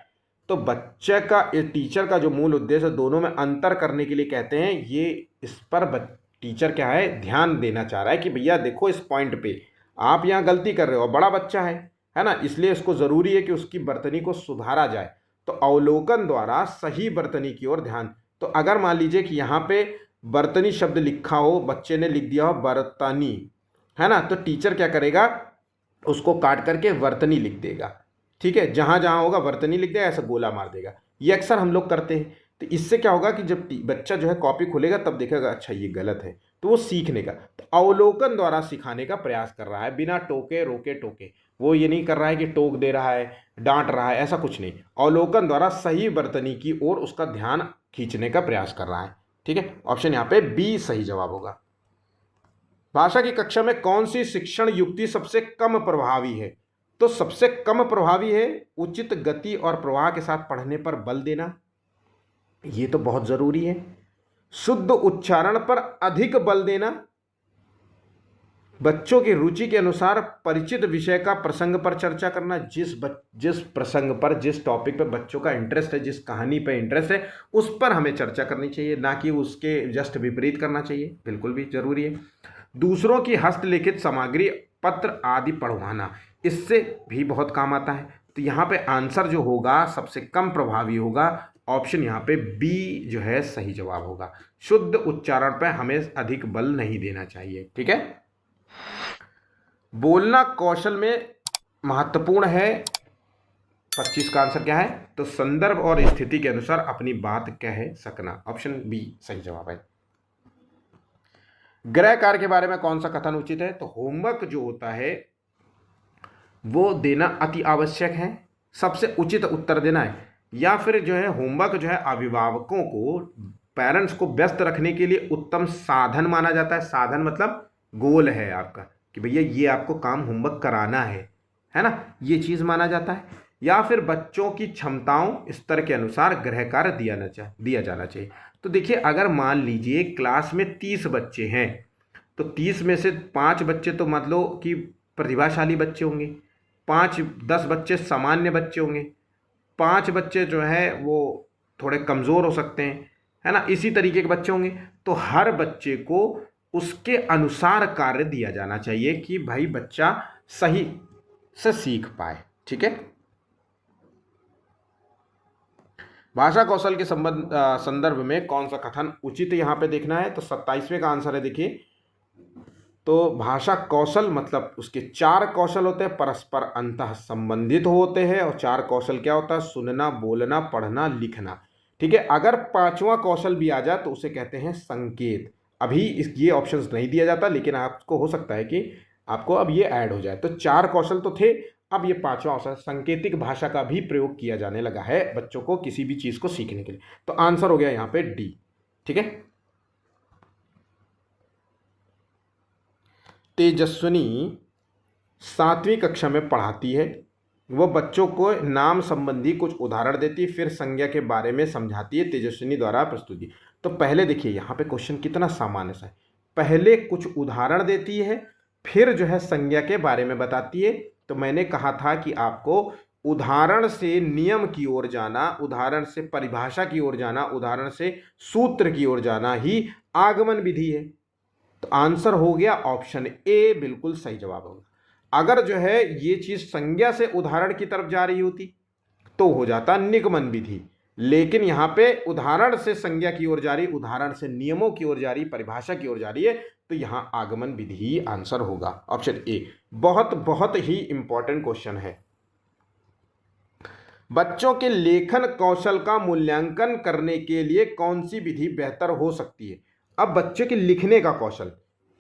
तो बच्चे का, टीचर का जो मूल उद्देश्य दोनों में अंतर करने के लिए कहते हैं, ये इस पर टीचर क्या है ध्यान देना चाह रहा है कि भैया देखो इस पॉइंट पे आप यहाँ गलती कर रहे हो, बड़ा बच्चा है ना, इसलिए इसको ज़रूरी है कि उसकी बर्तनी को सुधारा जाए। तो अवलोकन द्वारा सही बर्तनी की ओर ध्यान। तो अगर मान लीजिए कि यहाँ पे बर्तनी शब्द लिखा हो, बच्चे ने लिख दिया हो बर्तनी, है ना, तो टीचर क्या करेगा, उसको काट करके वर्तनी लिख देगा। ठीक है, जहाँ जहाँ होगा वर्तनी लिख देगा, ऐसा गोला मार देगा। ये अक्सर हम लोग करते हैं। तो इससे क्या होगा कि जब बच्चा जो है कॉपी खोलेगा तब देखेगा अच्छा ये गलत है, तो वो सीखने का, तो अवलोकन द्वारा सिखाने का प्रयास कर रहा है, बिना टोके रोके टोके। वो ये नहीं कर रहा है कि टोक दे रहा है, डांट रहा है, ऐसा कुछ नहीं। अवलोकन द्वारा सही बर्तनी की ओर उसका ध्यान खींचने का प्रयास कर रहा है। ठीक है, ऑप्शन यहाँ पे बी सही जवाब होगा। भाषा की कक्षा में कौन सी शिक्षण युक्ति सबसे कम प्रभावी है? तो सबसे कम प्रभावी है उचित गति और प्रवाह के साथ पढ़ने पर बल देना, ये तो बहुत जरूरी है। शुद्ध उच्चारण पर अधिक बल देना, बच्चों की रुचि के अनुसार परिचित विषय का प्रसंग पर चर्चा करना, जिस प्रसंग पर, जिस टॉपिक पर बच्चों का इंटरेस्ट है, जिस कहानी पर इंटरेस्ट है, उस पर हमें चर्चा करनी चाहिए, ना कि उसके जस्ट विपरीत करना चाहिए, बिल्कुल भी जरूरी है। दूसरों की हस्तलिखित सामग्री, पत्र आदि पढ़वाना, इससे भी बहुत काम आता है। तो यहाँ पे आंसर जो होगा सबसे कम प्रभावी होगा, ऑप्शन यहाँ पे बी जो है सही जवाब होगा। शुद्ध उच्चारण पर हमें अधिक बल नहीं देना चाहिए। ठीक है, बोलना कौशल में महत्वपूर्ण है। 25 का आंसर क्या है? तो संदर्भ और स्थिति के अनुसार अपनी बात कह सकना, ऑप्शन बी सही जवाब है। गृह कार्य के बारे में कौन सा कथन उचित है? तो होमवर्क जो होता है वो देना अति आवश्यक है, सबसे उचित उत्तर देना है, या फिर जो है होमवर्क जो है अभिभावकों को, पेरेंट्स को व्यस्त रखने के लिए उत्तम साधन माना जाता है। साधन मतलब गोल है आपका कि भैया ये आपको काम होमवर्क कराना है ना, ये चीज़ माना जाता है। या फिर बच्चों की क्षमताओं स्तर के अनुसार गृह कार्य दिया जाना चाहिए। तो देखिए, अगर मान लीजिए क्लास में 30 बच्चे हैं, तो 30 में से 5 बच्चे तो मान लो कि प्रतिभाशाली बच्चे होंगे, 5-10 बच्चे सामान्य बच्चे होंगे, 5 बच्चे जो है वो थोड़े कमज़ोर हो सकते हैं, है ना, इसी तरीके के बच्चे होंगे। तो हर बच्चे को उसके अनुसार कार्य दिया जाना चाहिए कि भाई बच्चा सही से सीख पाए। ठीक है। भाषा कौशल के संदर्भ में कौन सा कथन उचित यहां पे देखना है, तो 27वें का आंसर है। देखिए, तो भाषा कौशल मतलब उसके 4 कौशल होते हैं, परस्पर अंतः संबंधित होते हैं। और 4 कौशल क्या होता है? सुनना, बोलना, पढ़ना, लिखना। ठीक है। अगर 5वां कौशल भी आ जाए तो उसे कहते हैं संकेत। अभी ये ऑप्शंस नहीं दिया जाता, लेकिन आपको हो सकता है कि आपको अब ये ऐड हो जाए। तो 4 कौशल तो थे, अब ये 5वां अवसर सांकेतिक भाषा का भी प्रयोग किया जाने लगा है बच्चों को किसी भी चीज को सीखने के लिए। तो आंसर हो गया यहां पे डी। ठीक है। तेजस्विनी 7वीं कक्षा में पढ़ाती है। वो बच्चों को नाम संबंधी कुछ उदाहरण देती है, फिर संज्ञा के बारे में समझाती है। तेजस्विनी द्वारा प्रस्तुति। तो पहले देखिए यहाँ पे क्वेश्चन कितना सामान्य सा है। पहले कुछ उदाहरण देती है, फिर जो है संज्ञा के बारे में बताती है। तो मैंने कहा था कि आपको उदाहरण से नियम की ओर जाना, उदाहरण से परिभाषा की ओर जाना, उदाहरण से सूत्र की ओर जाना ही आगमन विधि है। तो आंसर हो गया ऑप्शन ए, बिल्कुल सही जवाब होगा। अगर जो है ये चीज संज्ञा से उदाहरण की तरफ जा रही होती तो हो जाता निगमन विधि, लेकिन यहां पे उदाहरण से संज्ञा की ओर जा रही, उदाहरण से नियमों की ओर जा रही, परिभाषा की ओर जा रही है, तो यहां आगमन विधि ही आंसर होगा, ऑप्शन ए। बहुत बहुत ही इंपॉर्टेंट क्वेश्चन है। बच्चों के लेखन कौशल का मूल्यांकन करने के लिए कौन सी विधि बेहतर हो सकती है? अब बच्चे के लिखने का कौशल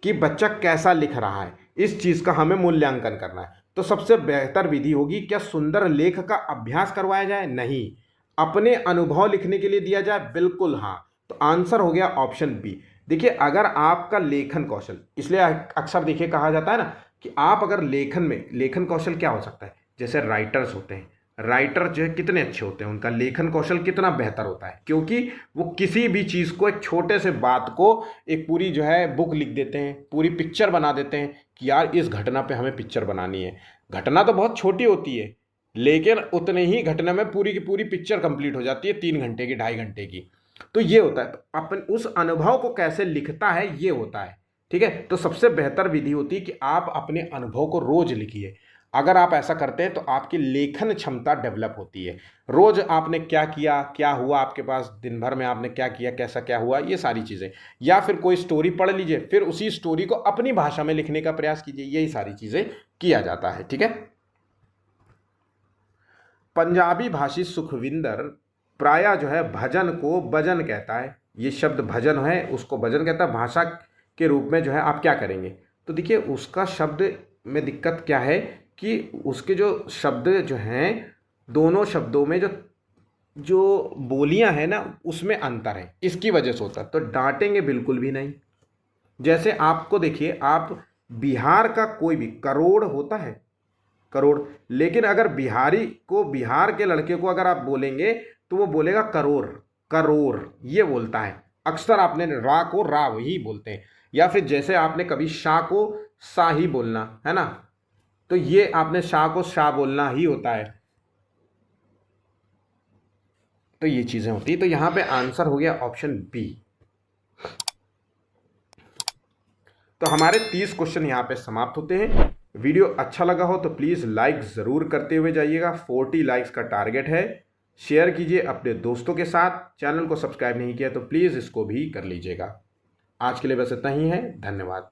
कि बच्चा कैसा लिख रहा है, इस चीज का हमें मूल्यांकन करना है। तो सबसे बेहतर विधि होगी क्या सुंदर लेख का अभ्यास करवाया जाए? नहीं। अपने अनुभव लिखने के लिए दिया जाए? बिल्कुल हाँ। तो आंसर हो गया ऑप्शन बी। देखिए, अगर आपका लेखन कौशल, इसलिए अक्सर देखिए कहा जाता है ना कि आप अगर लेखन में, लेखन कौशल क्या हो सकता है, जैसे राइटर्स होते हैं, राइटर जो है कितने अच्छे होते हैं, उनका लेखन कौशल कितना बेहतर होता है, क्योंकि वो किसी भी चीज़ को, एक छोटे से बात को एक पूरी जो है बुक लिख देते हैं, पूरी पिक्चर बना देते हैं कि यार इस घटना पे हमें पिक्चर बनानी है। घटना तो बहुत छोटी होती है, लेकिन उतने ही घटना में पूरी की पूरी पिक्चर कंप्लीट हो जाती है 3 घंटे की, 2.5 घंटे की। तो ये होता है, तो अपन उस अनुभव को कैसे लिखता है ये होता है। ठीक है। तो सबसे बेहतर विधि होती है कि आप अपने अनुभव को रोज लिखिए। अगर आप ऐसा करते हैं तो आपकी लेखन क्षमता डेवलप होती है। रोज आपने क्या किया, क्या हुआ आपके पास, दिन भर में आपने क्या किया, कैसा क्या हुआ, ये सारी चीज़ें, या फिर कोई स्टोरी पढ़ लीजिए, फिर उसी स्टोरी को अपनी भाषा में लिखने का प्रयास कीजिए। यही सारी चीज़ें किया जाता है। ठीक है। पंजाबी भाषी सुखविंदर प्रायः जो है भजन को भजन कहता है। ये शब्द भजन है, उसको भजन कहता है। भाषा के रूप में जो है आप क्या करेंगे? तो देखिए, उसका शब्द में दिक्कत क्या है कि उसके जो शब्द जो हैं, दोनों शब्दों में जो जो बोलियां हैं ना, उसमें अंतर है, इसकी वजह से होता है। तो डांटेंगे बिल्कुल भी नहीं। जैसे आपको देखिए, आप बिहार का कोई भी, करोड़ होता है, करोड़, लेकिन अगर बिहारी को, बिहार के लड़के को अगर आप बोलेंगे तो वो बोलेगा करोड़, करोड़ ये बोलता है। अक्सर आपने रा को रा ही बोलते हैं, या फिर जैसे आपने कभी शाह को सा ही बोलना है ना, तो ये आपने शाह को शाह बोलना ही होता है। तो ये चीजें होती है। तो यहां पे आंसर हो गया ऑप्शन बी। तो हमारे 30 क्वेश्चन यहां पे समाप्त होते हैं। वीडियो अच्छा लगा हो तो प्लीज़ लाइक ज़रूर करते हुए जाइएगा। 40 लाइक्स का टारगेट है। शेयर कीजिए अपने दोस्तों के साथ। चैनल को सब्सक्राइब नहीं किया तो प्लीज़ इसको भी कर लीजिएगा। आज के लिए बस इतना ही है। धन्यवाद।